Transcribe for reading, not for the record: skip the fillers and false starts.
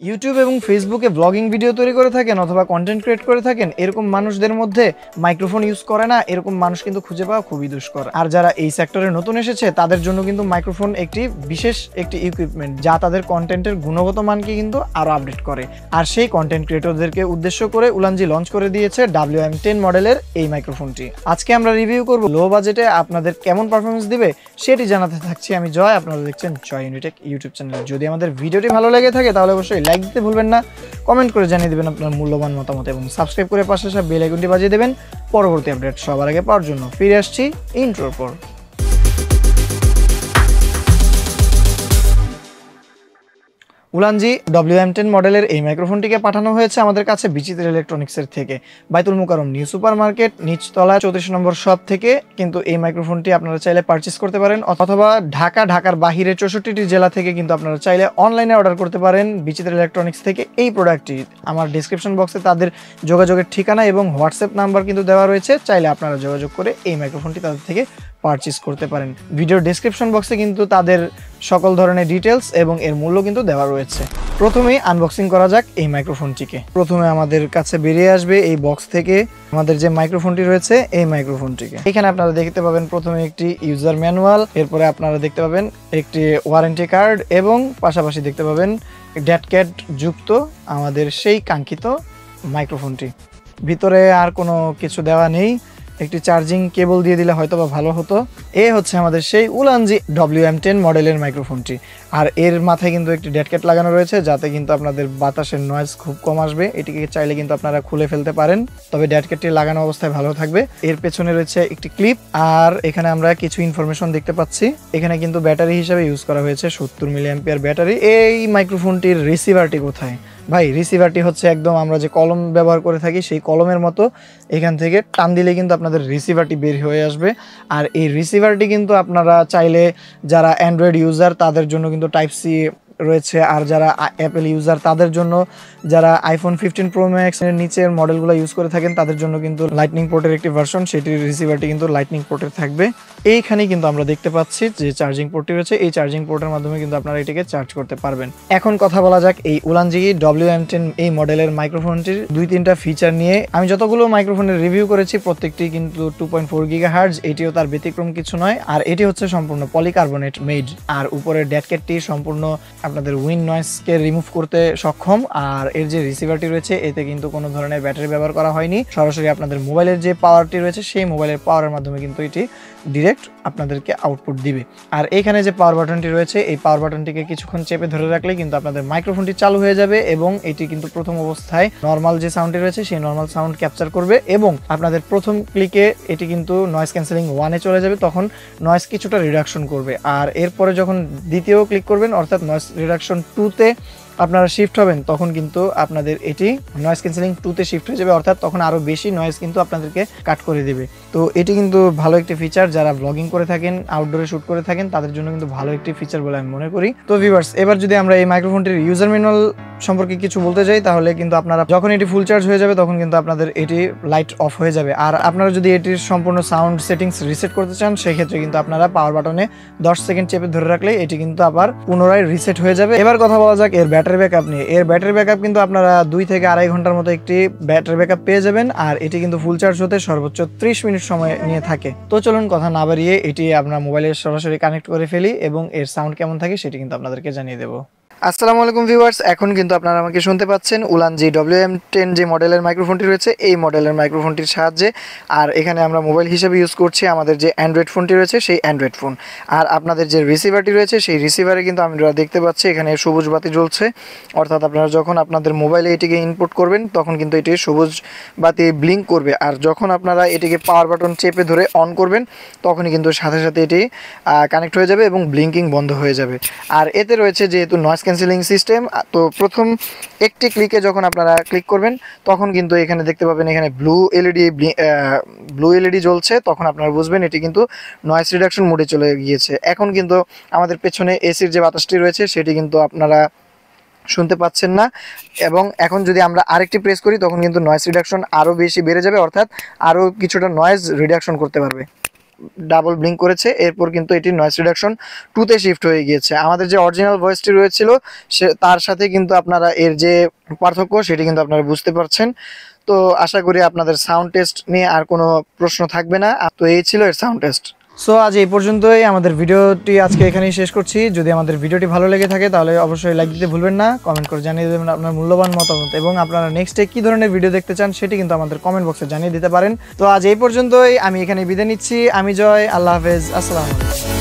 YouTube এবং ফেসবুকে blogging video তৈরি করে থাকেন অথবা কন্টেন্ট ক্রিয়েট করে থাকেন, এরকম মানুষদের মধ্যে মাইক্রোফোন ইউজ করে না এরকম মানুষ কিন্তু খুঁজে পাওয়া খুবই দুষ্কর। আর যারা এই সেক্টরে নতুন এসেছে তাদের জন্য কিন্তু মাইক্রোফোন একটি বিশেষ একটি ইকুইপমেন্ট, যা তাদের কন্টেন্টের গুণগত মানকে কিন্তু আরো আপডেট করে। আর সেই কন্টেন্ট ক্রিয়েটরদেরকে উদ্দেশ্য করে উলানজি লঞ্চ করে দিয়েছে WM10 মডেলের এই মাইক্রোফোনটি। আজকে আমরা রিভিউ করব লো বাজেটে আপনাদের কেমন পারফরমেন্স দিবে সেটি জানাতে থাকছি আমি জয়। আপনারা দেখছেন জয় ইউনিটেক ইউটিউব চ্যানেল। যদি আমাদের ভিডিওটি ভালো লেগে থাকে তাহলে অবশ্যই লাইক দিতে ভুলবেন না, কমেন্ট করে জানিয়ে দেবেন আপনার মূল্যবান মতামত এবং সাবস্ক্রাইব করে পাশে আসা বেল আইকনটি বাজিয়ে দেবেন পরবর্তী আপডেট সবার আগে পাওয়ার জন্য। ফিরে আসছি ইন্ট্রোর পর। উলানজি WM10 মডেলের এই মাইক্রোফোনটিকে পাঠানো হয়েছে আমাদের কাছে বিচিত্র ইলেকট্রনিক্সের থেকে, বাইতুল মুকাররম নিউ সুপার মার্কেট নিচতলা 34 নম্বর শপ থেকে। কিন্তু এই মাইক্রোফোনটি আপনারা চাইলে পারচেস করতে পারেন অথবা ঢাকার বাহিরে 64টি জেলা থেকে কিন্তু আপনারা চাইলে অনলাইনে অর্ডার করতে পারেন বিচিত্র ইলেকট্রনিক্স থেকে এই প্রোডাক্টটি। আমার ডিসক্রিপশন বক্সে তাদের যোগাযোগের ঠিকানা এবং হোয়াটসঅ্যাপ নাম্বার কিন্তু দেওয়া রয়েছে, চাইলে আপনারা যোগাযোগ করে এই মাইক্রোফোনটি তাদের থেকে পারচেস করতে পারেন। ভিডিওর ডেসক্রিপশন বক্সে কিন্তু তাদের সকল ধরনের ডিটেলস এবং এর মূল্য কিন্তু দেওয়া রয়েছে। প্রথমেই আনবক্সিং করা যাক এই মাইক্রোফোনটিকে। প্রথমে আমাদের কাছে বেরিয়ে আসবে এই বক্স থেকে আমাদের যে মাইক্রোফোনটি রয়েছে এই মাইক্রোফোনটিকে। এখানে আপনারা দেখতে পাবেন প্রথমে একটি ইউজার ম্যানুয়াল, এরপরে আপনারা দেখতে পাবেন একটি ওয়ারেন্টি কার্ড এবং পাশাপাশি দেখতে পাবেন ডেড ক্যাট যুক্ত আমাদের সেই কাঙ্ক্ষিত মাইক্রোফোনটি। ভিতরে আর কোনো কিছু দেওয়া নেই, একটি চার্জিং কেবল দিয়ে দিলে হয়তো বা ভালো হতো। এ হচ্ছে আমাদের সেই উলানজি WM10 মডেলের মাইক্রোফোনটি। আর এর মাথায় কিন্তু একটি ডেড ক্যাট লাগানো রয়েছে যাতে কিন্তু আপনাদের বাতাসের নয়েজ খুব কম আসবে। এটিকে চাইলে কিন্তু আপনারা খুলে ফেলতে পারেন, তবে ডেড ক্যাটটি লাগানো অবস্থায় ভালো থাকবে। এর পেছনে রয়েছে একটি ক্লিপ, আর এখানে আমরা কিছু ইনফরমেশন দেখতে পাচ্ছি। এখানে কিন্তু ব্যাটারি হিসাবে ইউজ করা হয়েছে 70 মিলিঅ্যাম্পিয়ার ব্যাটারি। এই মাইক্রোফোনটির রিসিভারটি কোথায় ভাই? রিসিভারটি হচ্ছে একদম আমরা যে কলম ব্যবহার করে থাকি সেই কলমের মতো, এখান থেকে টান দিলে কিন্তু আপনাদের রিসিভারটি বের হয়ে আসবে। আর এই রিসিভারটি কিন্তু আপনারা চাইলে যারা অ্যান্ড্রয়েড ইউজার তাদের জন্য কিন্তু টাইপ সি রয়েছে, আর যারা অ্যাপেল ইউজার তাদের জন্য, যারা আইফোন 15 প্রো ম্যাক্স এর নিচের মডেলগুলো ইউজ করে থাকেন তাদের জন্য কিন্তু লাইটনিং পোর্টের একটি ভার্সন, সেটির রিসিভারটি কিন্তু লাইটনিং পোর্টের থাকবে। এইখানে কিন্তু আমরা দেখতে পাচ্ছি যে চার্জিং পোর্টটি রয়েছে, এই চার্জিং পোর্টের মাধ্যমে কিন্তু আপনারা এটিকে চার্জ করতে পারবেন। এখন কথা বলা যাক এই উলানজি WM10 এই মডেলের মাইক্রোফোনটির 2-3টা ফিচার নিয়ে। আমি যতগুলো মাইক্রোফোনের রিভিউ করেছি প্রত্যেকটি কিন্তু 2.4 GHz, এটিও তার ব্যতিক্রম কিছু নয়। আর এটি হচ্ছে সম্পূর্ণ পলিকার্বনেট মেড, আর উপরের ডেড ক্যাটটি সম্পূর্ণ আপনাদের উইন্ড নয়েজকে রিমুভ করতে সক্ষম। আর এর যে রিসিভারটি রয়েছে এতে কিন্তু কোনো ধরনের ব্যাটারি ব্যবহার করা হয়নি, সরাসরি আপনাদের মোবাইলের যে পাওয়ারটি রয়েছে সেই মোবাইলের পাওয়ারের মাধ্যমে কিন্তু এটি ডিরেক্ট আপনাদেরকে আউটপুট দিবে। আর এখানে যে পাওয়ার বাটনটি রয়েছে এই পাওয়ার বাটনটিকে কিছুক্ষণ চেপে ধরে রাখলে কিন্তু আপনাদের মাইক্রোফোনটি চালু হয়ে যাবে এবং এটি কিন্তু প্রথম অবস্থায় নর্মাল যে সাউন্ডটি রয়েছে সেই নর্মাল সাউন্ড ক্যাপচার করবে এবং আপনাদের প্রথম ক্লিকে এটি কিন্তু নয়েজ ক্যান্সেলিং 1-এ চলে যাবে, তখন নয়েজ কিছুটা রিডাকশন করবে। আর এরপরে যখন দ্বিতীয় ক্লিক করবেন অর্থাৎ নয়েজ রিডাকশন 2-তে আপনারা শিফট হবেন তখন কিন্তু আপনাদের এটি নয়েজ ক্যান্সেলিং 2-তে শিফট হয়ে যাবে, অর্থাৎ তখন আরো বেশি নয়েজ কিন্তু আপনাদেরকে কাট করে দিবে। তো এটি কিন্তু ভালো একটি ফিচার, যারা ব্লগিং করে থাকেন, আউটডোরে শুট করে থাকেন তাদের জন্য কিন্তু ভালো একটি ফিচার বলে আমি মনে করি। তো ভিউয়ার্স, এবার যদি আমরা এই মাইক্রোফোনটির ইউজার ম্যানুয়াল সম্পর্কে কিছু বলতে চাই তাহলে কিন্তু আপনারা যখন এটি ফুল চার্জ হয়ে যাবে তখন কিন্তু আপনাদের এটি লাইট অফ হয়ে যাবে। আর আপনারা যদি এটির সম্পূর্ণ সাউন্ড সেটিংস রিসেট করতে চান সেক্ষেত্রে কিন্তু আপনারা পাওয়ার বাটনে 10 সেকেন্ড চেপে ধরে রাখলে এটি কিন্তু আবার পুনরায় রিসেট হয়ে যাবে। এবার কথা বলা যাক এর ব্যাটারি ব্যাকআপ নিয়ে। এর ব্যাটারি ব্যাকআপ কিন্তু আপনারা 2 থেকে 2.5 ঘন্টার মতো একটি ব্যাটারি ব্যাকআপ পেয়ে যাবেন, আর এটি কিন্তু ফুল চার্জ হতে সর্বোচ্চ 30 মিনিট সময় নিয়ে থাকে। তো চলুন কথা না বাড়িয়ে এটি আপনার মোবাইলে সরাসরি কানেক্ট করে ফেলি এবং এর সাউন্ড কেমন থাকে সেটি কিন্তু আপনাদেরকে জানিয়ে দেবো। আসসালামু আলাইকুম ভিউয়ার্স, এখন কিন্তু আপনারা আমাকে শুনতে পাচ্ছেন উলানজি WM10 যে মডেলের মাইক্রোফোনটি রয়েছে এই মডেলের মাইক্রোফোনটির সাহায্যে। আর এখানে আমরা মোবাইল হিসেবে ইউজ করছি আমাদের যে অ্যান্ড্রয়েড ফোনটি রয়েছে সেই অ্যান্ড্রয়েড ফোন। আর আপনাদের যে রিসিভারটি রয়েছে সেই রিসিভারে কিন্তু আমরা দেখতে পাচ্ছি এখানে সবুজ বাতি জ্বলছে, অর্থাৎ আপনারা যখন আপনাদের মোবাইলে এটিকে ইনপুট করবেন তখন কিন্তু এটি সবুজ বাতি ব্লিঙ্ক করবে, আর যখন আপনারা এটিকে পাওয়ার বাটন চেপে ধরে অন করবেন তখনই কিন্তু সাথে সাথে এটি কানেক্ট হয়ে যাবে এবং ব্লিঙ্কিং বন্ধ হয়ে যাবে। আর এতে রয়েছে যেহেতু নয়েজ ক্যান্সেলিং সিস্টেম, তো প্রথম একটি ক্লিকে যখন আপনারা ক্লিক করবেন তখন কিন্তু এখানে দেখতে পাবেন এখানে ব্লু এলইডি জ্বলছে, তখন আপনারা বুঝবেন এটি কিন্তু নয়েজ রিডাকশন মোডে চলে গিয়েছে। এখন কিন্তু আমাদের পেছনে এসির যে বাতাসটি রয়েছে সেটি কিন্তু আপনারা শুনতে পাচ্ছেন না, এবং এখন যদি আমরা আরেকটি প্রেস করি তখন কিন্তু নয়েজ রিডাকশন আরও বেশি বেড়ে যাবে, অর্থাৎ আরও কিছুটা নয়েজ রিডাকশন করতে পারবে। ডাবল ব্লিঙ্ক করেছে, এরপর কিন্তু এটি নয়েজ রিডাকশন 2 তে শিফট হয়ে গিয়েছে। আমাদের যে অরিজিনাল ভয়েসটি রয়েছিল তার সাথে কিন্তু আপনারা এর যে পার্থক্য সেটি কিন্তু আপনারা বুঝতে পারছেন। তো আশা করি আপনাদের সাউন্ড টেস্ট নিয়ে আর কোনো প্রশ্ন থাকবে না। তো এই ছিল এর সাউন্ড টেস্ট। সো আজ এই পর্যন্তই, আমাদের ভিডিওটি আজকে এখানেই শেষ করছি। যদি আমাদের ভিডিওটি ভালো লেগে থাকে তাহলে অবশ্যই লাইক দিতে ভুলবেন না, কমেন্ট করে জানিয়ে দেবেন আপনার মূল্যবান মতামত, এবং আপনারা নেক্সটে কী ধরনের ভিডিও দেখতে চান সেটি কিন্তু আমাদের কমেন্ট বক্সে জানিয়ে দিতে পারেন। তো আজ এই পর্যন্তই, আমি এখানে বিদায় নিচ্ছি। আমি জয়, আল্লাহ হাফেজ, আসসালামু আলাইকুম।